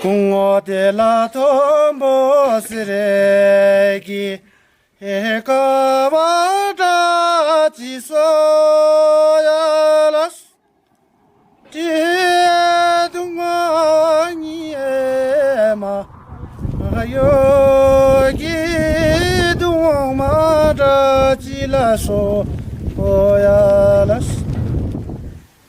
Kungo de la tombo siregi ekavada jisoyalas jedungani ema ayogi dungmada jilaso oyalas.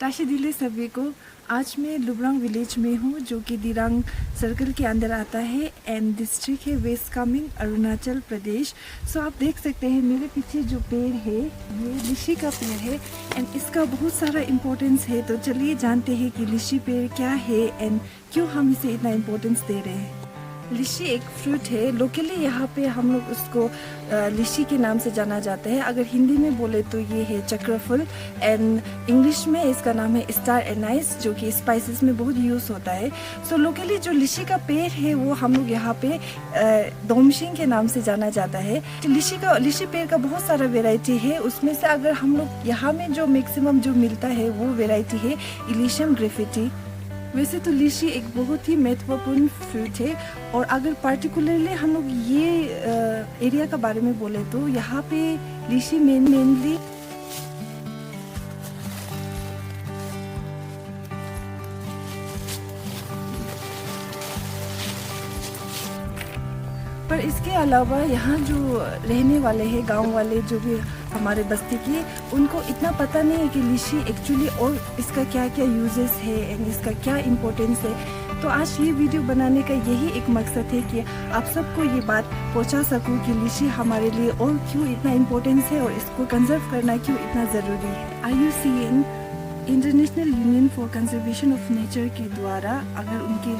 Tashi दिले सभी को। आज मैं लुब्रांग विलेज में हूँ जो कि दिरांग सर्कल के अंदर आता है एंड डिस्ट्रिक्ट है वेस्ट कामेंग अरुणाचल प्रदेश। सो आप देख सकते हैं मेरे पीछे जो पेड़ है ये लिशी का पेड़ है एंड इसका बहुत सारा इम्पोर्टेंस है। तो चलिए जानते हैं कि लिशी पेड़ क्या है एंड क्यों हम इसे इतना इम्पोर्टेंस दे रहे हैं। लिशी एक फ्रूट है। लोकली यहाँ पे हम लोग उसको लिशी के नाम से जाना जाता है। अगर हिंदी में बोले तो ये है चक्रफूल एंड इंग्लिश में इसका नाम है स्टार एनाइस जो कि स्पाइसेस में बहुत यूज़ होता है। सो लोकली जो लिशी का पेड़ है वो हम लोग यहाँ पे दोमशिंग के नाम से जाना जाता है। लिशी पेड़ का बहुत सारा वेराइटी है। उसमें से अगर हम लोग यहाँ में जो मैक्सिमम जो मिलता है वो वेराइटी है इलिशियम ग्रिफिटी। वैसे तो लिची एक बहुत ही महत्वपूर्ण फ्रूट है और अगर पार्टिकुलरली हम लोग ये एरिया का बारे में बोले तो यहाँ पे लिची मेनली पर इसके अलावा यहाँ जो रहने वाले हैं गांव वाले जो भी हमारे बस्ती के उनको इतना पता नहीं है कि लिची एक्चुअली और इसका क्या क्या यूजेस है एंड इसका क्या इम्पोर्टेंस है। तो आज ये वीडियो बनाने का यही एक मकसद है कि आप सबको ये बात पहुंचा सकूं कि लिची हमारे लिए और क्यों इतना इम्पोर्टेंस है और इसको कंजर्व करना क्यों इतना ज़रूरी है। IUCN international union for conservation of nature के द्वारा अगर उनके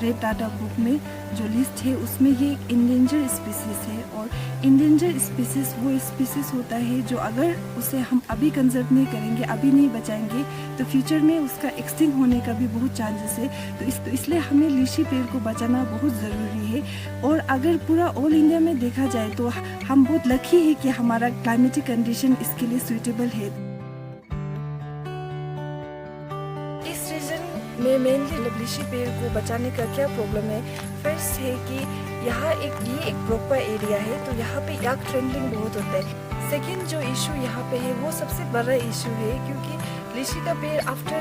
रेड डाटा बुक में जो लिस्ट है उसमें ये एक इंडेंजर स्पीसीज है और इंडेंजर स्पीसीज वो स्पीसीज होता है जो अगर उसे हम अभी कंजर्व नहीं करेंगे अभी नहीं बचाएंगे तो फ्यूचर में उसका एक्सटिंक्ट होने का भी बहुत चांसेस है। तो इसलिए हमें लिची पेड़ को बचाना बहुत ज़रूरी है। और अगर पूरा ऑल इंडिया में देखा जाए तो हम बहुत लकी है कि हमारा क्लाइमेटिक कंडीशन इसके लिए सूटेबल है। में मेनली लिची पेड़ को बचाने का क्या प्रॉब्लम है। फर्स्ट है कि यहाँ ये एक प्रॉपर एरिया है तो यहाँ पे याक ट्रेंडलिंग बहुत होता है। सेकंड जो इशू यहाँ पे है वो सबसे बड़ा इशू है क्योंकि लिची का पेड़ आफ्टर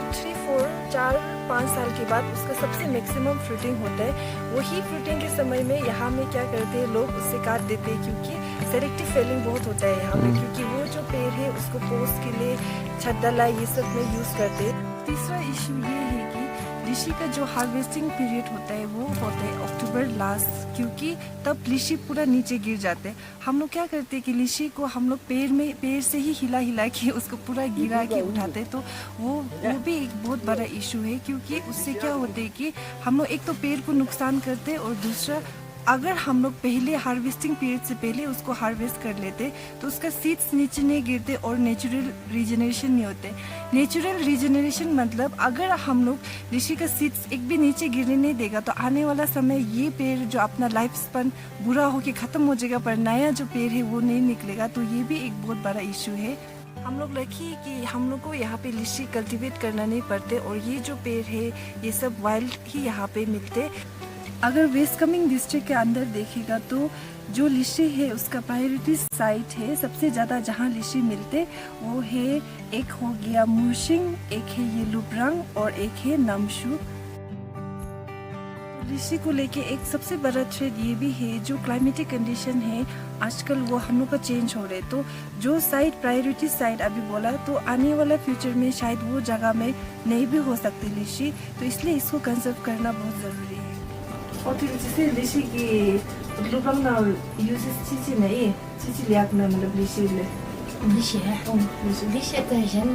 4-5 साल के बाद उसका सबसे मैक्सिमम फ्रूटिंग होता है। वही फ्रूटिंग के समय में यहाँ में क्या करते हैं लोग उससे काट देते हैं क्योंकि सेलेक्टिव फेलिंग बहुत होता है यहाँ पे क्योंकि वो जो पेड़ है उसको पोस्ट के लिए छत डाला ये सब में यूज़ करते हैं। तीसरा इशू ये है कि लिची का जो हार्वेस्टिंग पीरियड होता है वो होता है अक्टूबर लास्ट क्योंकि तब लिची पूरा नीचे गिर जाते हैं। हम लोग क्या करते हैं कि लिची को हम लोग पेड़ से ही हिला के उसको पूरा गिरा के उठाते हैं। तो वो भी एक बहुत बड़ा इशू है क्योंकि उससे क्या होता है कि हम लोग एक तो पेड़ को नुकसान करते हैं और दूसरा अगर हम लोग पहले हार्वेस्टिंग पीरियड से पहले उसको हार्वेस्ट कर लेते तो उसका सीड्स नीचे नहीं गिरते और नेचुरल रीजनरेशन नहीं होते। नेचुरल रीजनरेशन मतलब अगर हम लोग लिची का सीड्स एक भी नीचे गिरने नहीं देगा तो आने वाला समय ये पेड़ जो अपना लाइफ स्पैन बुरा होके ख़त्म हो जाएगा पर नया जो पेड़ है वो नहीं निकलेगा। तो ये भी एक बहुत बड़ा इशू है। हम लोग लकी है कि हम लोग को यहाँ पे लिची कल्टीवेट करना नहीं पड़ते और ये जो पेड़ है ये सब वाइल्ड ही यहाँ पे मिलते। अगर वेस्ट कामेंग डिस्ट्रिक्ट के अंदर देखेगा तो जो लिची है उसका प्रायोरिटी साइट है सबसे ज़्यादा जहाँ लिची मिलते वो है एक हो गया मुर्शिंग, एक है ये लुब्रांग और एक है नामशू। लिची को लेके एक सबसे बड़ा थ्रेड ये भी है जो क्लाइमेटिक कंडीशन है आजकल वो हम लोग का चेंज हो रहे तो जो साइट प्रायोरिटी साइट अभी बोला तो आने वाला फ्यूचर में शायद वो जगह में नहीं भी हो सकती लिची। तो इसलिए इसको कंजर्व करना बहुत ज़रूरी है। और फिर जैसे लिची की लुब्रांग ना यूजेस चीज़ नहीं चीज़ लिया अपना मतलब लिची ले लिची है लिची तो जन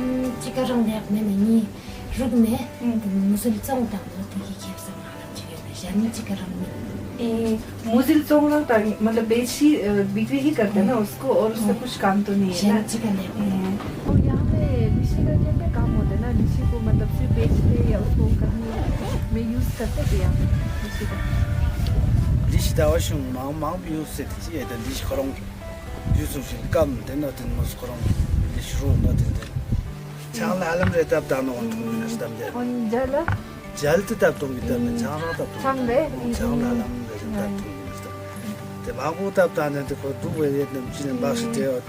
चिकन रंग देख में नहीं रुक में मुझे चांग तंग तो ठीक है सब मालूम चिकन जन चिकन रंग में मुझे चांग तंग मतलब बिक्री ही करते हैं ना उसको और उसका कुछ काम तो नहीं है ना चिकन है। और यहाँ पे लिची का क्या काम होता है ना लिची को मतलब सिर्फ बेचते या उसको कहीं में यूज़ करते थे यहाँ लिची का लिची da我想忙比如说这些的利息可能就是干的那的么是可能利息room那的长来了没得不当那往土里是他们的 on jala 잘 뜻답 동기다면 장하다 장네? 장나람 그래서 답 동기다. 대 마고 답도 안 했는데 그 누구에 있는 지는 박스 되어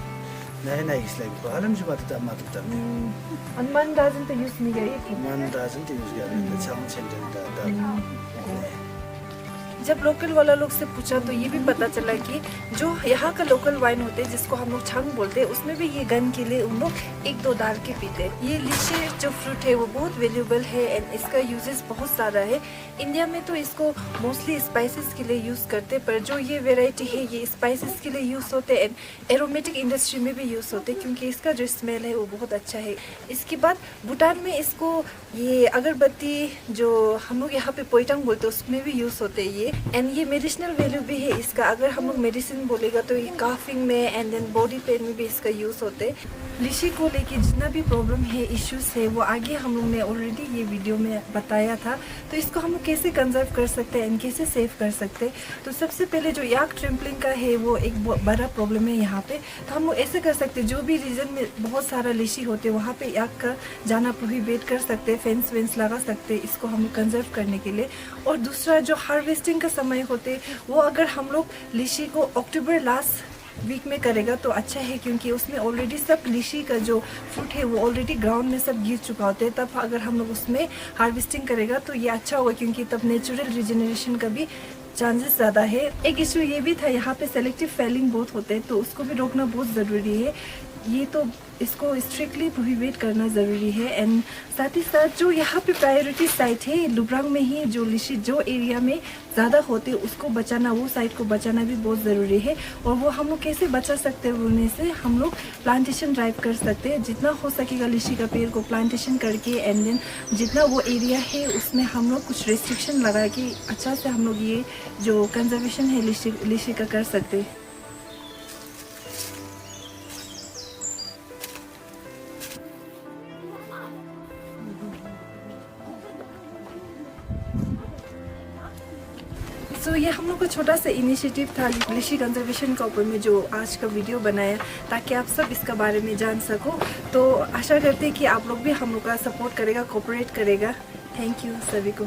나이나 있으려 그 하는 줄 맞다 맞다 때문에 Anman doesn't use Miguel. 만 다진 때 유지가 되는데 장 챙긴다. जब लोकल वाला लोग से पूछा तो ये भी पता चला कि जो यहाँ का लोकल वाइन होते हैं जिसको हम लोग छंग बोलते हैं उसमें भी ये गन के लिए उन लोग 1-2 डाल के पीते हैं। ये लीची जो फ्रूट है वो बहुत वैल्यूबल है एंड इसका यूजेस बहुत सारा है। इंडिया में तो इसको मोस्टली स्पाइसेस के लिए यूज़ करते हैं, पर जो ये वेराइटी है ये स्पाइसेस के लिए यूज़ होते हैं एंड एरोमेटिक इंडस्ट्री में भी यूज़ होते हैं क्योंकि इसका जो स्मेल है वो बहुत अच्छा है। इसके बाद भूटान में इसको ये अगरबत्ती जो हम लोग यहाँ पे पोइटंग बोलते हैं उसमें भी यूज़ होते हैं ये, एंड ये मेडिसिनल वैल्यू भी है इसका। अगर हम लोग मेडिसिन बोलेगा तो ये काफिंग में एंड देन बॉडी पेन में भी इसका यूज़ होते हैं। लीची को लेके जितना भी प्रॉब्लम है, इश्यूज है, वो आगे हम लोग ने ऑलरेडी ये वीडियो में बताया था। तो इसको हम लोग कैसे कंजर्व कर सकते हैं एंड कैसे सेव कर सकते हैं। तो सबसे पहले जो याक ट्रैम्पलिंग का है वो एक बड़ा प्रॉब्लम है यहाँ पे। तो हम लोग ऐसे कर सकते हैं, जो भी रीजन में बहुत सारा लीची होते हैं वहाँ पे याक का जाना प्रोहिबिट कर सकते हैं, फेंस वेंस लगा सकते हैं इसको हम लोग कंजर्व करने के लिए। और दूसरा जो हार्वेस्टिंग का समय होते वो अगर हम लोग लीची को अक्टूबर लास्ट वीक में करेगा तो अच्छा है क्योंकि उसमें ऑलरेडी सब लीची का जो फ्रूट है वो ऑलरेडी ग्राउंड में सब गिर चुका होता है। तब अगर हम लोग उसमें हार्वेस्टिंग करेगा तो ये अच्छा होगा क्योंकि तब नेचुरल रिजेनरेशन का भी चांसेस ज़्यादा है। एक इशू ये भी था, यहाँ पे सेलेक्टिव फेलिंग बहुत होते हैं तो उसको भी रोकना बहुत ज़रूरी है। ये तो इसको स्ट्रिक्टली प्रोहिबिट करना ज़रूरी है। एंड साथ ही साथ जो यहाँ पे प्रायोरिटी साइट है लुब्रांग में ही जो लीची जो एरिया में ज़्यादा होते उसको बचाना, वो साइट को बचाना भी बहुत ज़रूरी है। और वो हम लोग कैसे बचा सकते हैं बोलने से हम लोग प्लांटेशन ड्राइव कर सकते हैं। जितना हो सकेगा लीची का पेड़ को प्लांटेशन करके एंड देन जितना वो एरिया है उसमें हम लोग कुछ रेस्ट्रिक्शन लगा के अच्छा से हम लोग ये जो कंजर्वेशन है लीची का कर सकते हैं। तो ये हम लोग का छोटा सा इनिशिएटिव था लीची कंजर्वेशन का ऊपर में जो आज का वीडियो बनाया ताकि आप सब इसका बारे में जान सको। तो आशा करते हैं कि आप लोग भी हम लोग का सपोर्ट करेगा, कोऑपरेट करेगा। थैंक यू सभी को।